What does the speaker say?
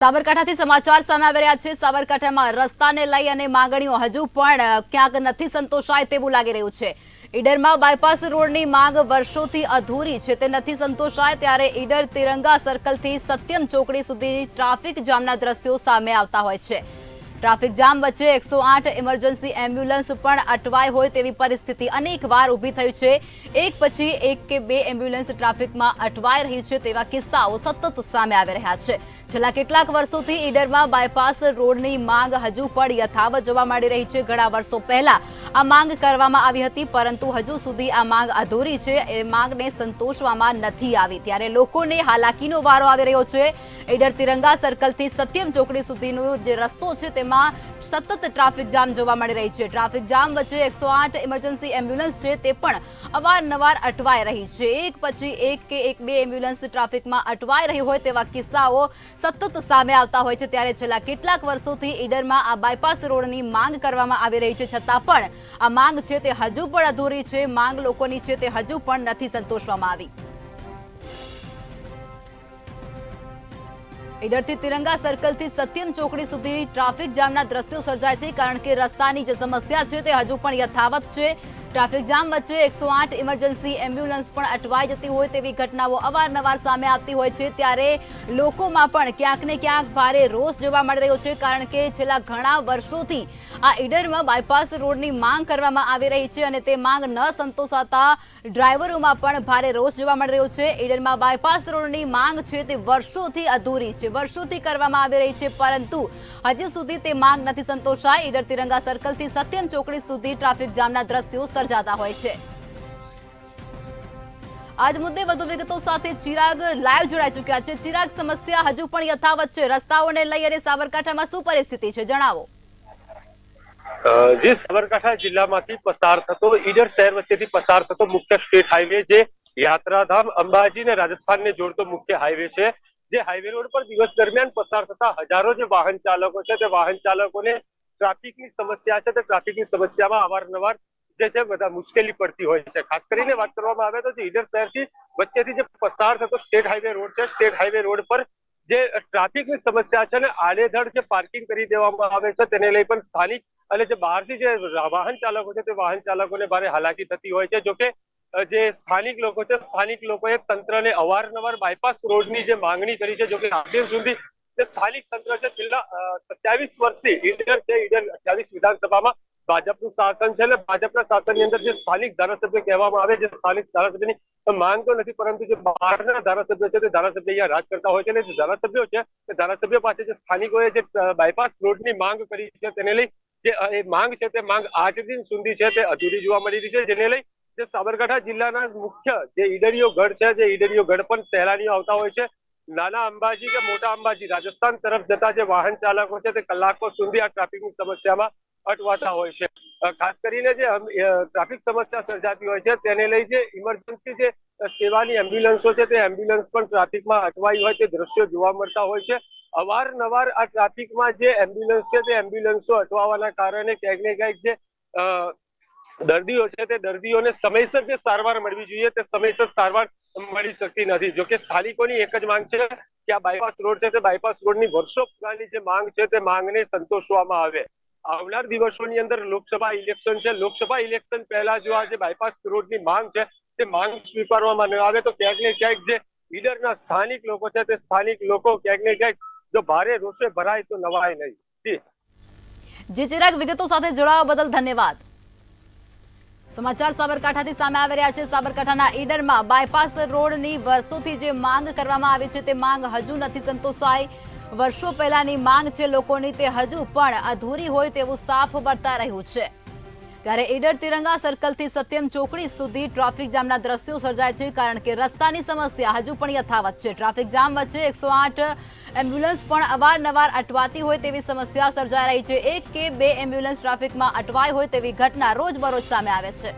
સાબરકાંઠાથી સમાચાર સામે આવી રહ્યા છે। સાબરકાંઠામાં રસ્તાને લઈ અને માંગણીઓ હજુ પણ ક્યાંક નથી સંતોષાય તેવું લાગી રહ્યું છે। ઈડરમાં બાયપાસ રોડની માંગ વર્ષોથી અધૂરી છે, તે નથી સંતોષાય ત્યારે ઈડર તિરંગા સર્કલથી સત્યમ ચોકડી સુધી ટ્રાફિક જામના દ્રશ્યો સામે આવતા હોય છે। ટ્રાફિક જામ વચ્ચે 108 ઇમરજન્સી એમ્બ્યુલન્સ પણ અટવાઈ હોય તેવી પરિસ્થિતિ અનેકવાર ઊભી થઈ છે। એક પછી એક કે બે એમ્બ્યુલન્સ ટ્રાફિકમાં અટવાઈ રહી છે તેવા કિસ્સાઓ સતત સામે આવી રહ્યા છે। છેલ્લા કેટલાક વર્ષોથી ઈડરમાં બાયપાસ રોડની માંગ હજુ પણ યથાવત જોવા મળી રહી છે। ઘણા વર્ષો પહેલા આ માંગ કરવામાં આવી હતી, પરંતુ હજુ સુધી આ માંગ અધૂરી છે, એ માંગને સંતોષવામાં નથી આવી ત્યારે લોકોને હાલાકીનો વારો આવી રહ્યો છે। ઈડર તિરંગા સર્કલથી સત્યમ ચોકડી સુધીનો જે રસ્તો છે તેમાં સતત ટ્રાફિક જામ જોવા મળી રહી છે। ટ્રાફિક જામ વચ્ચે 108 ઇમરજન્સી એમ્બ્યુલન્સ છે તે પણ અવારનવાર અટવાઈ રહી છે। એક પછી એક કે એક બે એમ્બ્યુલન્સ ટ્રાફિકમાં અટવાઈ રહી હોય તેવા કિસ્સાઓ સતત સામે આવતા હોય છે ત્યારે છેલ્લા કેટલાક વર્ષોથી ઈડરમાં આ બાયપાસ રોડની માંગ કરવામાં આવી રહી છે, છતાં પણ આ માંગ છે તે હજુ પણ અધૂરી છે। માંગ લોકોની છે તે હજુ પણ નથી સંતોષવામાં આવી। ઈડરથી તિરંગા સર્કલથી સત્યમ ચોકડી સુધી ટ્રાફિક જામના દ્રશ્યો સર્જાય છે, કારણ કે રસ્તાની જે સમસ્યા છે તે હજુ પણ યથાવત છે। ટ્રાફિક જામ વચ્ચે 108 ઇમરજન્સી એમ્બ્યુલન્સ પણ અટવાઈ જતી હોય તેવી ઘટનાઓ અવારનવાર સામે આવતી હોય છે ત્યારે લોકોમાં પણ ક્યાંક ને ક્યાંક ભારે રોષ જોવા મળી રહ્યો છે, કારણ કે છેલ્લા ઘણા વર્ષોથી આ ઈડરમાં બાયપાસ રોડની માંગ કરવામાં આવી રહી છે અને તે માંગ ન સંતોષાતા ડ્રાઈવરોમાં પણ ભારે રોષ જોવા મળી રહ્યો છે। ઈડરમાં બાયપાસ રોડની માંગ છે તે વર્ષોથી અધૂરી છે, વર્ષોથી કરવામાં આવી રહી છે, પરંતુ હજી સુધી તે માંગ નથી સંતોષાય। ઈડર તિરંગા સર્કલથી સત્યમ ચોકડી સુધી ટ્રાફિક જામના દ્રશ્યો સર્જાતા હોય છે। આજ મુદ્દે વધુ વિગતો સાથે ચિરાગ લાઈવ જોડાઈ ચૂક્યા છે। ચિરાગ, સમસ્યા હજુ પણ યથાવત છે, રસ્તાઓને લઈ અને સાબરકાંઠામાં શું પરિસ્થિતિ છે, જણાવો। જે સાબરકાંઠા જિલ્લામાંથી પસાર થતો ઈડર શહેર વચ્ચેથી પસાર થતો મુખ્ય સ્ટેટ હાઈવે, જે યાત્રાધામ અંબાજી ને રાજસ્થાનને જોડતો મુખ્ય હાઈવે છે, જે હાઈવે રોડ પર દિવસ દરમિયાન પસાર થતા હજારો જે વાહન ચાલકો છે તે વાહન ચાલકોને ટ્રાફિકની સમસ્યા છે, તે ટ્રાફિકની સમસ્યામાં અવારનવાર જે છે બધા મુશ્કેલી પડતી હોય છે। ખાસ કરીને વાત કરવામાં આવે તો ઈડર શહેરથી વચ્ચેથી જે પસાર થતો સ્ટેટ હાઈવે રોડ છે, સ્ટેટ હાઈવે રોડ પર જે ટ્રાફિકની સમસ્યા છે ને આડેધડ જે પાર્કિંગ કરી દેવામાં આવે છે તેને લઈ પણ સ્થાનિક અને જે બહારથી જે વાહન ચાલકો છે તે વાહન ચાલકોને ભારે હાલાકી થતી હોય છે। જોકે જે સ્થાનિક લોકો છે, સ્થાનિક લોકોએ તંત્રને અવારનવાર બાયપાસ રોડની જે માંગણી કરી છે, જોકે આજ સુધી જે સ્થાનિક તંત્ર છે છેલ્લા 27 વર્ષથી ઈડર છે, ઈડર 28 વિધાનસભામાં ભાજપનું શાસન છે, ભાજપના શાસનની અંદર જે સ્થાનિક ધારાસભ્ય કહેવામાં આવે, જે સ્થાનિક ધારાસભ્યની માંગ તો નથી, પરંતુ જે બહારના ધારાસભ્યો છે તે ધારાસભ્ય અહીંયા રાજ કરતા હોય છે અને જે ધારાસભ્યો છે તે ધારાસભ્યો પાસે જે સ્થાનિકોએ જે બાયપાસ રોડની માંગ કરી છે તેને લઈ જે માંગ છે તે માંગ આજ દિન સુધી છે તે અધૂરી જોવા મળી રહી છે, જેને લઈ જે સાબરકાંઠા જિલ્લાના મુખ્ય જે ઈડરીયો ગઢ છે, જે ઈડરીયો ગઢ પણ સહેલાણીઓ આવતા હોય છે। નાના અંબાજી કે મોટા અંબાજી રાજસ્થાન તરફ જતા જે વાહન ચાલકો છે તે કલાકો સુધી આ ટ્રાફિકની સમસ્યામાં અટવાતા હોય છે। ખાસ કરીને જે ટ્રાફિક સમસ્યા સર્જાતી હોય છે તેને લઈ જે ઇમરજન્સી જે સેવાની એમ્બ્યુલન્સો છે તે એમ્બ્યુલન્સ પણ ટ્રાફિકમાં અટવાઈ હોય તે દ્રશ્યો જોવા મળતા હોય છે। અવારનવાર આ ટ્રાફિકમાં જે એમ્બ્યુલન્સ છે તે એમ્બ્યુલન્સો અટવાવાના કારણે ક્યાંક ને ક્યાંક જે દર્દીઓ છે તે દર્દીઓને સમયસર જે સારવાર મળવી જોઈએ તે સમયસર સારવાર મળી શકતી નથી। જોકે સ્થાનિકોની એક જ માંગ છે કે આ બાયપાસ રોડ છે તે બાયપાસ રોડની વર્ષો પુરાની જે માંગ છે તે માંગને સંતોષવામાં આવે। આવનાર દિવસોની અંદર લોકસભા ઇલેક્શન છે, લોકસભા ઇલેક્શન પહેલા જો આ જે બાયપાસ રોડની માંગ છે તે માંગ સ્વીકારવામાં ન આવે તો ક્યાંક ને ક્યાંક જે ઈડરના સ્થાનિક લોકો છે તે સ્થાનિક લોકો ક્યાંક ને ક્યાંક જો ભારે રોષે ભરાય તો નવાય નહીં। જી ચિરાગ, વિગતો સાથે જોડાવા બદલ ધન્યવાદ। સમાચાર સાબરકાંઠાથી સામે આવી રહ્યા છે। સાબરકાંઠાના ઈડરમાં બાયપાસ રોડની વર્ષોથી જે માંગ કરવામાં આવી છે તે માંગ હજુ નથી સંતોષાઈ। વર્ષો પહેલાની માંગ છે લોકોની, તે હજુ પણ અધૂરી હોય તેવું સાફ વર્તા રહ્યું છે ત્યારે ઈડર તિરંગા સર્કલથી સત્યમ ચોકડી સુધી ટ્રાફિક જામના દ્રશ્યો સર્જાય છે, કારણ કે રસ્તાની સમસ્યા હજુ પણ યથાવત છે। ટ્રાફિક જામ વચ્ચે 108 એમ્બ્યુલન્સ પણ અવારનવાર અટવાતી હોય તેવી સમસ્યા સર્જાઈ રહી છે। એક કે બે એમ્બ્યુલન્સ ટ્રાફિકમાં અટવાઈ હોય તેવી ઘટના રોજબરોજ સામે આવે છે।